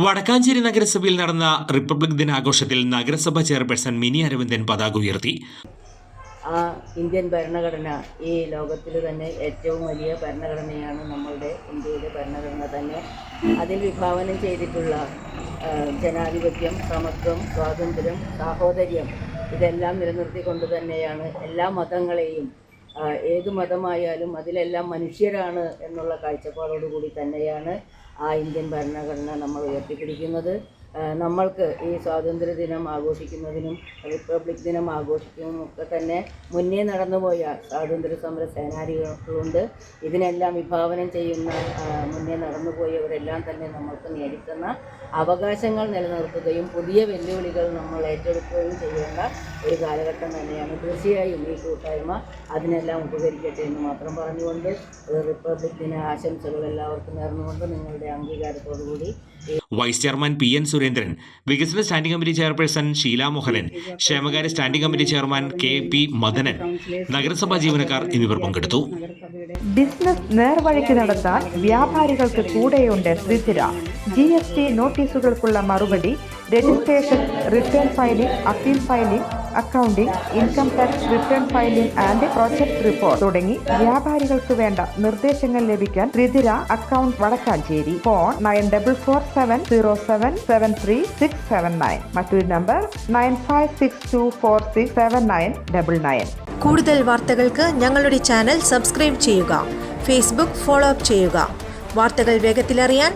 വടക്കാഞ്ചേരി നഗരസഭയിൽ നടന്ന റിപ്പബ്ലിക് ദിനാഘോഷത്തിൽ നഗരസഭ ചെയർപേഴ്സൺ മിനി അരവിന്ദൻ പതാക ഉയർത്തി. ഇന്ത്യൻ ഭരണഘടന ഈ ലോകത്തിൽ തന്നെ ഏറ്റവും വലിയ ഭരണഘടനയാണ് നമ്മളുടെ ഇന്ത്യയിലെ ഭരണഘടന തന്നെ. അതിൽ വിഭാവനം ചെയ്തിട്ടുള്ള ജനാധിപത്യം, സമത്വം, സ്വാതന്ത്ര്യം, സാഹോദര്യം ഇതെല്ലാം നിലനിർത്തിക്കൊണ്ട് തന്നെയാണ് എല്ലാ മതങ്ങളെയും, ഏതു മതമായാലും അതിലെല്ലാം മനുഷ്യരാണ് എന്നുള്ള കാഴ്ചപ്പാടോടുകൂടി തന്നെയാണ് ആ ഇന്ത്യൻ ഭരണഘടന നമ്മൾ ഉയർത്തിപ്പിടിക്കുന്നത്. നമ്മൾക്ക് ഈ സ്വാതന്ത്ര്യ ദിനം ആഘോഷിക്കുന്നതിനും റിപ്പബ്ലിക് ദിനം ആഘോഷിക്കുന്നതിനും ഒക്കെ തന്നെ മുന്നേ നടന്നുപോയ സ്വാതന്ത്ര്യ സമര സേനാനികളുണ്ട്. ഇതിനെല്ലാം വിഭാവനം ചെയ്യുന്ന മുന്നേ നടന്നുപോയവരെല്ലാം തന്നെ നമ്മൾക്ക് നേടിത്തന്ന അവകാശങ്ങൾ നിലനിർത്തുകയും പുതിയ വെല്ലുവിളികൾ നമ്മൾ ഏറ്റെടുക്കുകയും ചെയ്യേണ്ട ഒരു കാലഘട്ടം തന്നെയാണ്. തീർച്ചയായും ഈ കൂട്ടായ്മ അതിനെല്ലാം ഉപകരിക്കട്ടെ എന്ന് മാത്രം പറഞ്ഞുകൊണ്ട് റിപ്പബ്ലിക് ദിന ആശംസകൾ എല്ലാവർക്കും നേർന്നുകൊണ്ട് നിങ്ങളുടെ അംഗീകാരത്തോടുകൂടി വൈസ് ചെയർമാൻ PN സുരേന്ദ്രൻ, വികസന standing committee chairperson Sheela Mohanan, ക്ഷേമകാര്യ standing committee chairman KP Madanan, നഗരസഭാ ജീവനക്കാർ എന്നിവർ പങ്കെടുത്തു. ബിസിനസ് നേർവഴിക്ക് നടത്താൻ വ്യാപാരികൾക്ക് കൂടെയുണ്ട് ശ്രീധര. GST നോട്ടീസുകൾക്കുള്ള മറുപടി, registration, return filing, appeal filing, accounting, income tax return filing and project report തുടങ്ങി വ്യാപാരികൾക്ക് വേണ്ട നിർദ്ദേശങ്ങൾ ലഭിക്കാൻ ശ്രീധര അക്കൗണ്ട് വടക്കാഞ്ചേരി. ഫോൺ 9447077369. മറ്റൊരു നമ്പർ 9562467999. കൂടുതൽ വാർത്തകൾക്ക് ഞങ്ങളുടെ ചാനൽ സബ്സ്ക്രൈബ് ചെയ്യുക. ഫേസ്ബുക്ക് ഫോളോ അപ്പ് ചെയ്യുക. വാർത്തകൾ വേഗത്തിലറിയാൻ